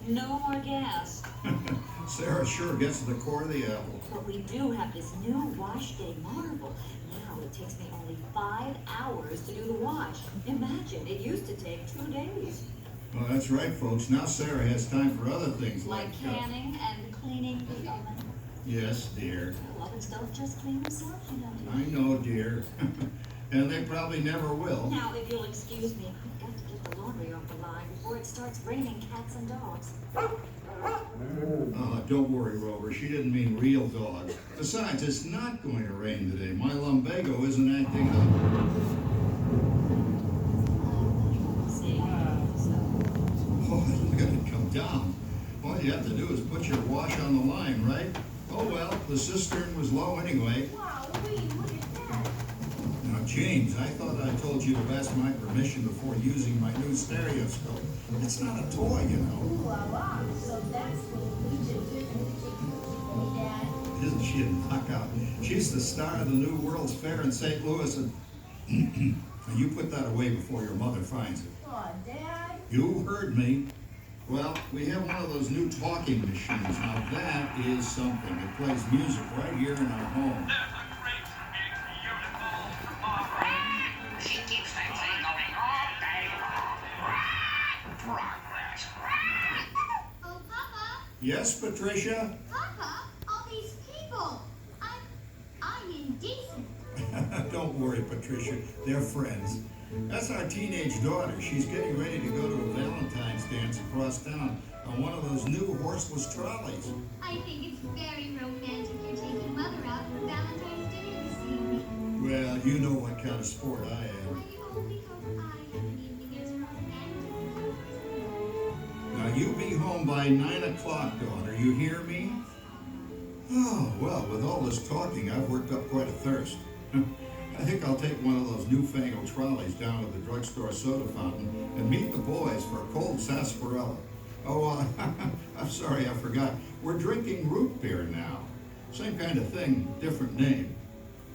No more gas. Sarah sure gets to the core of the apple. But we do have this new wash day marvel. Now it takes me only 5 hours to do the wash. Imagine, it used to take 2 days. Well, that's right, folks. Now Sarah has time for other things Like canning and cleaning the oven. Yes, dear. Well, ovens don't just clean themselves, you know. I know, dear. And they probably never will. Now, if you'll excuse me, I've got to get the laundry off the line before it starts raining cats and dogs. Don't worry, Rover. She didn't mean real dogs. Besides, it's not going to rain today. My lumbago isn't acting up. Oh, look at it come down. All you have to do is put your wash on the line, right? Oh, well, the cistern was low anyway. Wow, Lee, look at that. Now, James, I thought I told you to ask my permission before using my new stereoscope. It's not a toy, you know. Ooh la la. So that's what we should do. Dad. Isn't she a knockout? She's the star of the New World's Fair in St. Louis, and you put that away before your mother finds it. Aw, Dad. You heard me. Well, we have one of those new talking machines. Now that is something. It plays music right here in our home. There's a great, big, beautiful tomorrow. She keeps that thing going all day long. Progress. Oh, Papa. Yes, Patricia? Papa, all these people. I'm indecent. Don't worry, Patricia. They're friends. That's our teenage daughter. She's getting ready to go to a Valentine's dance across town on one of those new horseless trolleys. I think it's very romantic you're taking Mother out for Valentine's Day this evening. Well, you know what kind of sport I am. I only hope I have an evening as romantic. Now, you be home by 9 o'clock, daughter. You hear me? Oh, well, with all this talking, I've worked up quite a thirst. I think I'll take one of those newfangled trolleys down to the drugstore soda fountain and meet the boys for a cold sarsaparilla. Oh, I'm sorry, I forgot. We're drinking root beer now. Same kind of thing, different name.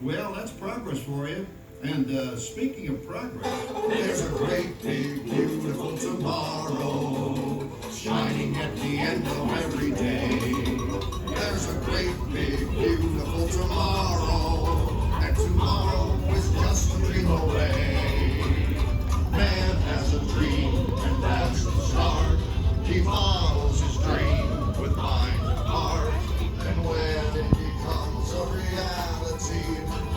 Well, that's progress for you. And speaking of progress, there's a great, big, beautiful tomorrow shining at the end of every day. There's a great, big, beautiful tomorrow, and tomorrow is just a dream away. Man has a dream, and that's the start. He follows his dream with mind and heart, and when it becomes a reality,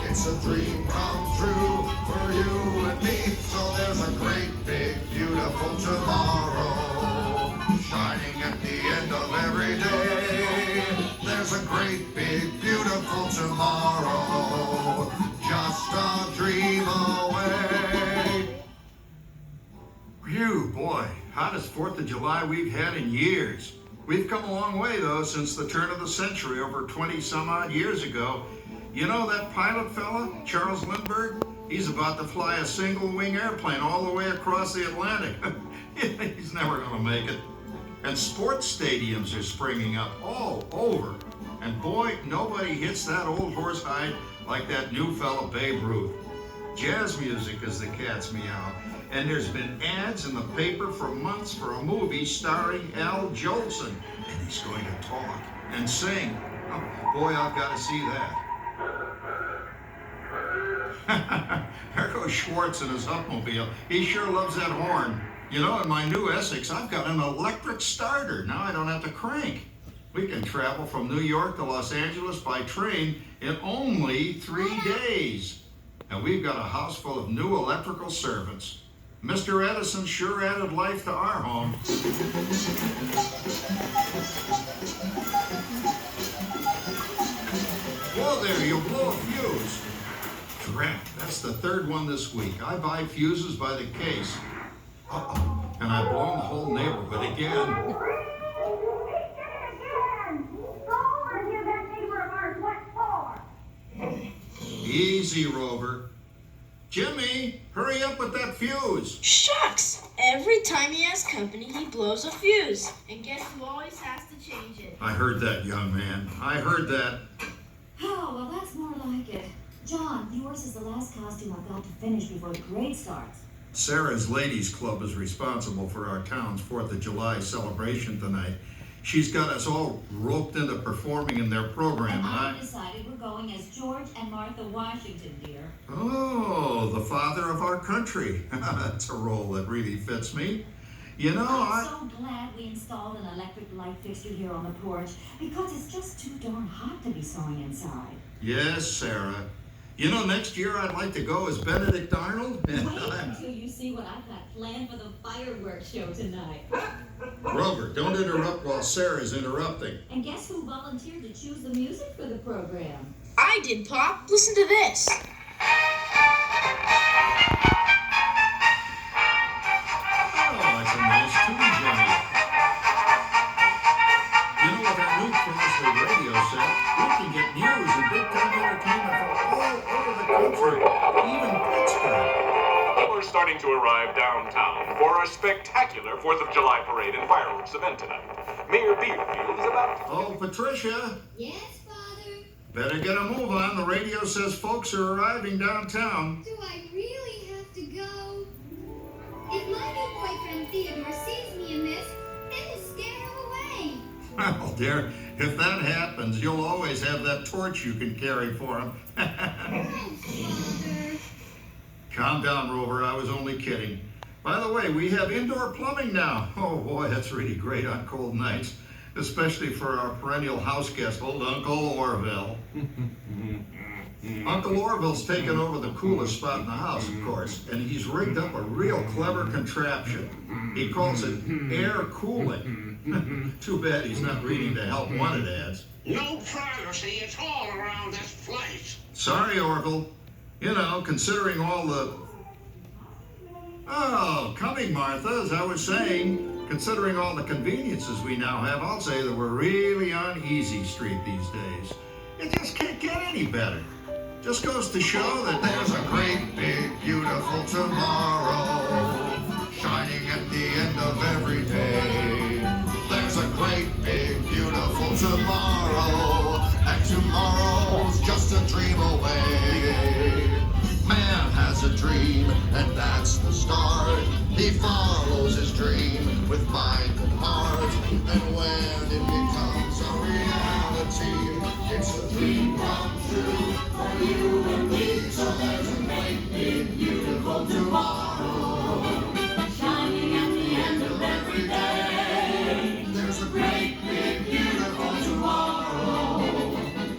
it's a dream come true for you and me. So there's a great, big, beautiful tomorrow shining at the end of every day. There's a great, big, beautiful tomorrow, just a dream away. Phew, boy, hottest 4th of July we've had in years. We've come a long way, though, since the turn of the century, over 20-some-odd years ago. You know that pilot fella, Charles Lindbergh? He's about to fly a single-wing airplane all the way across the Atlantic. He's never going to make it. And sports stadiums are springing up all over. And boy, nobody hits that old horsehide like that new fella Babe Ruth. Jazz music is the cat's meow. And there's been ads in the paper for months for a movie starring Al Jolson. And he's going to talk and sing. Oh, boy, I've got to see that. There goes Schwartz in his Upmobile. He sure loves that horn. You know, in my new Essex, I've got an electric starter. Now I don't have to crank. We can travel from New York to Los Angeles by train in only 3 days. And we've got a house full of new electrical servants. Mr. Edison sure added life to our home. Whoa there, you blow a fuse. Drat, that's the 3rd one this week. I buy fuses by the case. Uh-oh, and I've blown the whole neighborhood again. Easy, Rover. Jimmy, hurry up with that fuse. Shucks! Every time he has company, he blows a fuse. And guess who always has to change it? I heard that, young man. I heard that. Oh, well, that's more like it. John, yours is the last costume I've got to finish before the parade starts. Sarah's Ladies Club is responsible for our town's 4th of July celebration tonight. She's got us all roped into performing in their program, and I decided we're going as George and Martha Washington, dear. Oh, the father of our country. That's a role that really fits me. You know, I'm so glad we installed an electric light fixture here on the porch because it's just too darn hot to be sewing inside. Yes, Sarah. You know, next year I'd like to go as Benedict Arnold. Wait until you see what I've got planned for the fireworks show tonight. Rover, don't interrupt while Sarah's interrupting. And guess who volunteered to choose the music for the program? I did, Pop. Listen to this. Oh, it's a nice tune, Jenny. You know, with our new Carousel radio set, we can get news and big-time entertainment from all over the country, even Pittsburgh. People are starting to arrive downtown for a spectacular 4th of July parade and fireworks event tonight. Mayor Beerfield is about to... Oh, Patricia, Yes, Father? better get a move on. The radio says folks are arriving downtown. Do I really have to go? If my new boyfriend Theodore sees me in this, it'll scare him away. Well, dear, if that happens, you'll always have that torch you can carry for him. Thanks, Father. Calm down, Rover. I was only kidding. By the way, we have indoor plumbing now. Oh, boy, that's really great on cold nights, especially for our perennial house guest, old Uncle Orville. Uncle Orville's taken over the coolest spot in the house, of course, and he's rigged up a real clever contraption. He calls it air cooling. Too bad he's not reading the Help Wanted ads. No privacy at all around this place. Sorry, Orville. You know, considering all the... Oh, coming, Martha, as I was saying, considering all the conveniences we now have, I'll say that we're really on easy street these days. It just can't get any better. Just goes to show that there's a great, big, beautiful tomorrow shining at the end of every day. There's a great, big, beautiful tomorrow, and tomorrow's just a dream away. Man has a dream, and that's the start. He follows his dream with mind and heart, and when it becomes a reality, it's a dream come true for you and me. So there's a great, big, beautiful tomorrow shining at the end of every day. There's a great, big, beautiful tomorrow.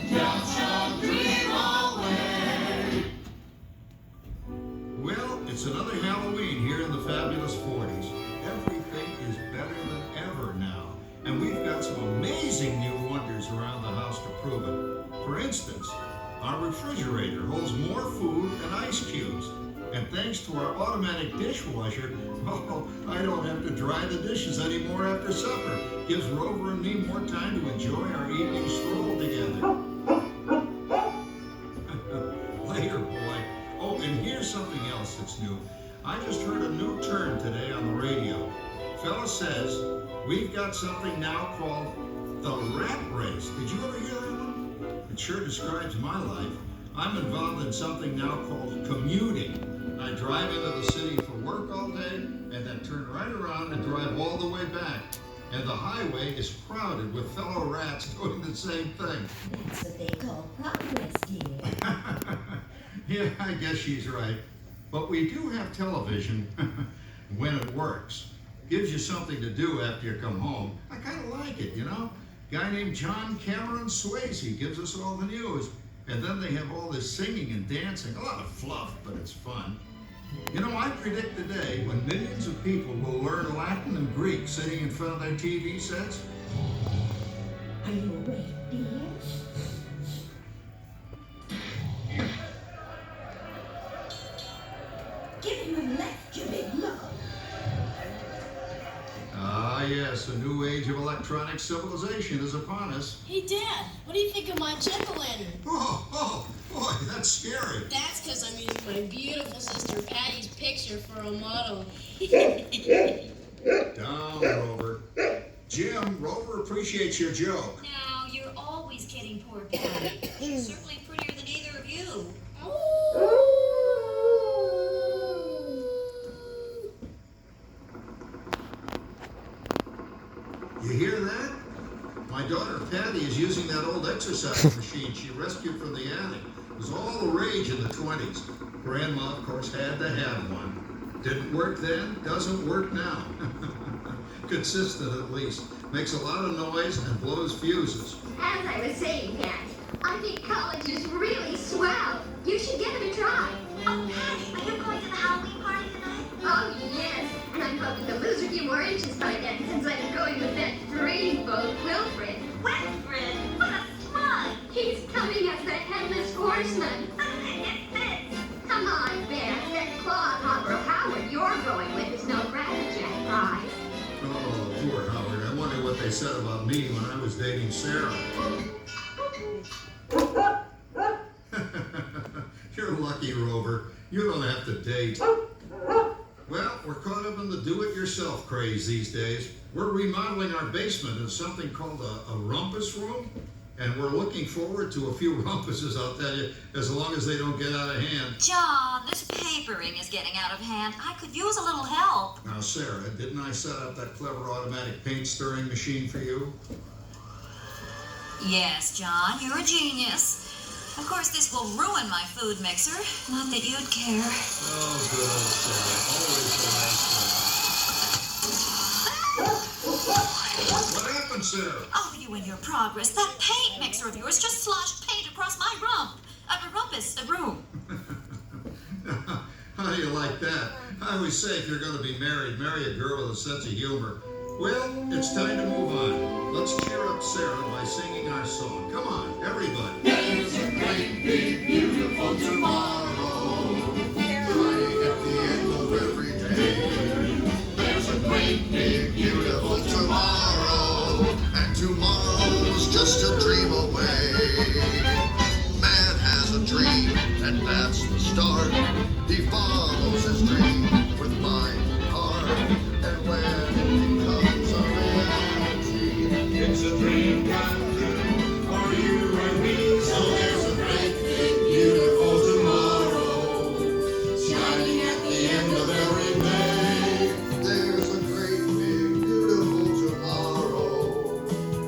Just a dream away. Well, it's another Halloween here in the fabulous 40s. Everything is better than ever now, and we've got some amazing new wonders around the house to prove it. For instance, our refrigerator holds more food and ice cubes. And thanks to our automatic dishwasher, oh, I don't have to dry the dishes anymore after supper. Gives Rover and me more time to enjoy our evening stroll together. Later, boy. Oh, and here's something else that's new. I just heard a new term today on the radio. Fella says we've got something now called the rat race. Did you ever hear that one? It sure describes my life. I'm involved in something now called commuting. I drive into the city for work all day and then turn right around and drive all the way back. And the highway is crowded with fellow rats doing the same thing. That's what they call progress, dear. Yeah, I guess she's right. But we do have television when it works. Gives you something to do after you come home. I kind of like it, you know? Guy named John Cameron Swayze gives us all the news. And then they have all this singing and dancing. A lot of fluff, but it's fun. You know, I predict the day when millions of people will learn Latin and Greek sitting in front of their TV sets. Are you awake, dear? Give him a left, you big love. Ah, yes, a new age of electronic civilization is upon us. Hey, Dad, what do you think of my jack-o'-lantern? Oh, boy, that's scary. That's because I'm using my beautiful sister Patty's picture for a model. Down, Rover. Jim, Rover appreciates your joke. Now, you're always kidding poor Patty. She's certainly prettier than either of you. hear that? My daughter Patty is using that old exercise machine she rescued from the attic. It was all the rage in the 20s. Grandma, of course, had to have one. Didn't work then, doesn't work now. Consistent at least. Makes a lot of noise and blows fuses. As I was saying, Dad, I think college is really swell. You should give it a try. Oh, Patty, are you going to the Halloween party tonight? Oh, yes. And I'm hoping to lose a few more inches by then since I'm going with that dreamboat Wilfred. Wilfred, what a smug! He's coming as the headless horseman. It fits! Come on, Beth. That clodhopper Howard you're going with is no Jack prize. Oh, poor Howard. I wonder what they said about me when I was dating Sarah. You're lucky, Rover. You don't have to date. Well, we're caught up in the do-it-yourself craze these days. We're remodeling our basement in something called a rumpus room. And we're looking forward to a few rumpuses, I'll tell you, as long as they don't get out of hand. John, this papering is getting out of hand. I could use a little help. Now, Sarah, didn't I set up that clever automatic paint stirring machine for you? Yes, John, you're a genius. Of course, this will ruin my food mixer. Not that you'd care. Oh, good old Sarah. Always the nice one. What happened, Sarah? Oh, you and your progress. That paint mixer of yours just sloshed paint across my rump. A room. How do you like that? I always say if you're going to be married, marry a girl with a sense of humor. Well, it's time to move on. Let's cheer up Sarah by singing our song. Come on, everybody. There's a great, big, beautiful tomorrow, right at the end of every day. There's a great, big, beautiful tomorrow, and tomorrow's just a dream away. Man has a dream, and that's the start. He follows his dream with mind and heart, and when it becomes a reality, it's a dream come true for you and me. So there's a great, big, beautiful tomorrow, shining at the end of every day. There's a great, big, beautiful tomorrow,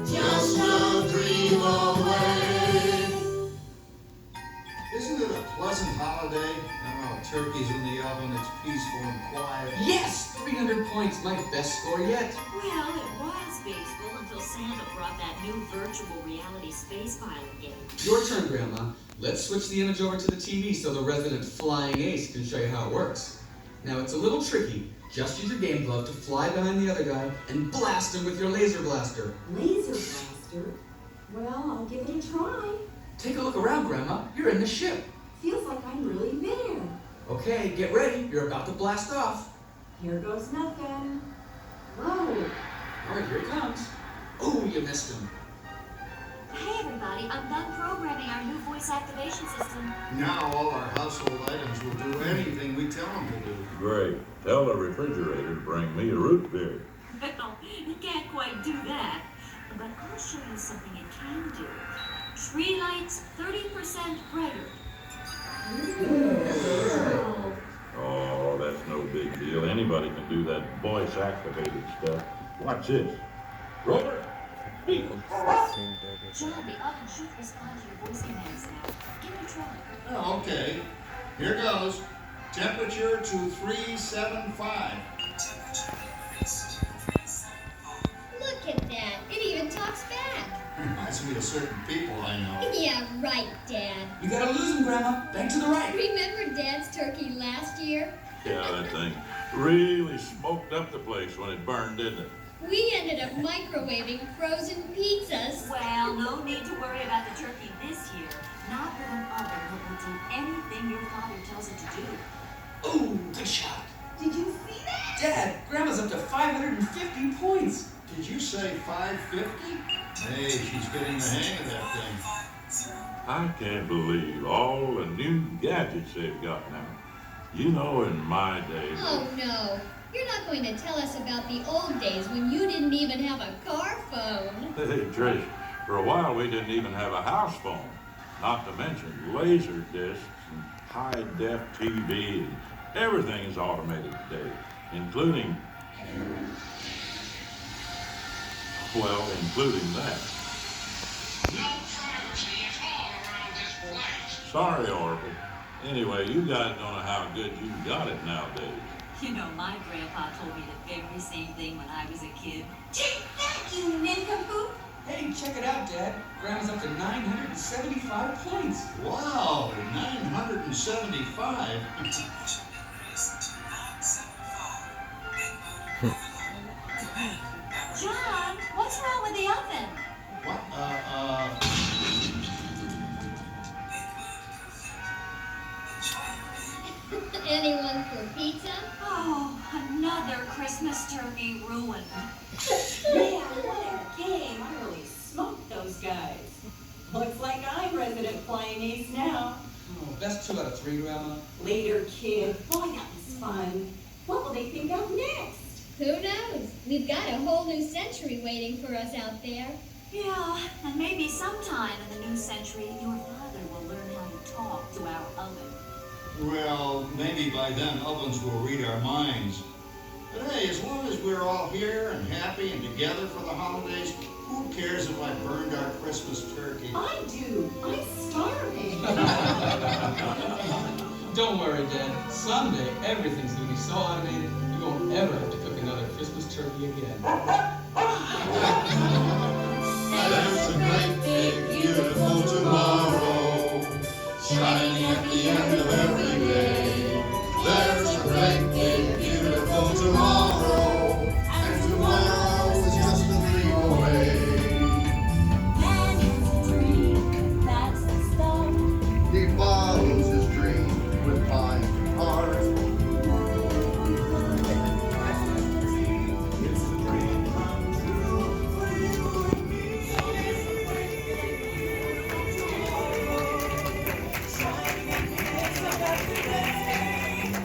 just a dream away. Isn't it a pleasant holiday? Oh, turkey's in the oven, it's peaceful and quiet. Yes! 300 points, my best score yet. Well, it was peaceful until Santa brought that new virtual reality space pilot game. Your turn, Grandma. Let's switch the image over to the TV so the resident flying ace can show you how it works. Now, it's a little tricky. Just use your game glove to fly behind the other guy and blast him with your laser blaster. Laser blaster? Well, I'll give it a try. Take a look around, Grandma. You're in the ship. Feels like I'm really there. Okay, get ready. You're about to blast off. Here goes nothing. Whoa. All right, here it comes. Oh, you missed him. Hey, everybody, I'm done programming our new voice activation system. Now all our household items will do anything we tell them to do. Great. Tell the refrigerator to bring me a root beer. Well, you can't quite do that. But I'll show you something it can do. Tree lights 30% brighter. Oh, that's no big deal. Anybody can do that voice-activated stuff. Watch this. Rover! Beep! John, the oven should respond to your voice commands now. Give it a try. Oh, okay. Here goes. Temperature to 375. Look at that. It even talks back. Reminds me of certain people I know. Yeah, right, Dad. You gotta lose him, Grandma. Back to the right. Remember Dad's turkey last year? Yeah, that thing really smoked up the place when it burned, didn't it? We ended up microwaving frozen pizzas. Well, no need to worry about the turkey this year. Not with an oven that will do anything your father tells it to do. Oh, good shot. Did you see that? Dad, Grandma's up to 550 points. Did you say 550? Hey, she's getting the hang of that thing. I can't believe all the new gadgets they've got now. You know, in my day... Oh, no. You're not going to tell us about the old days when you didn't even have a car phone. Hey, Trish, for a while we didn't even have a house phone. Not to mention laser discs and high-def TV. Everything is automated today, including... Well, including that. No privacy at all around this place. Sorry, Orville. Anyway, you guys don't know how good you got it nowadays. You know, my grandpa told me the very same thing when I was a kid. Take that, you nincompoop! Hey, check it out, Dad. Grandma's up to 975 points. Wow, 975. John, what's wrong with the oven? What? Anyone for pizza? Oh, another Christmas turkey ruined. Man, what a game! I really smoked those guys. Looks like I'm resident flying ace now. Oh, best 2 out of 3, Grandma. Later, kid. Boy, that was fun. What will they think of next? Who knows? We've got a whole new century waiting for us out there. Yeah, and maybe sometime in the new century, your father will learn how to talk to our oven. Well, maybe by then ovens will read our minds. But hey, as long as we're all here and happy and together for the holidays, who cares if I burned our Christmas turkey? I do. I'm starving. Don't worry, Dad. Someday, everything's going to be so automated, you won't ever have to cook another Christmas turkey again.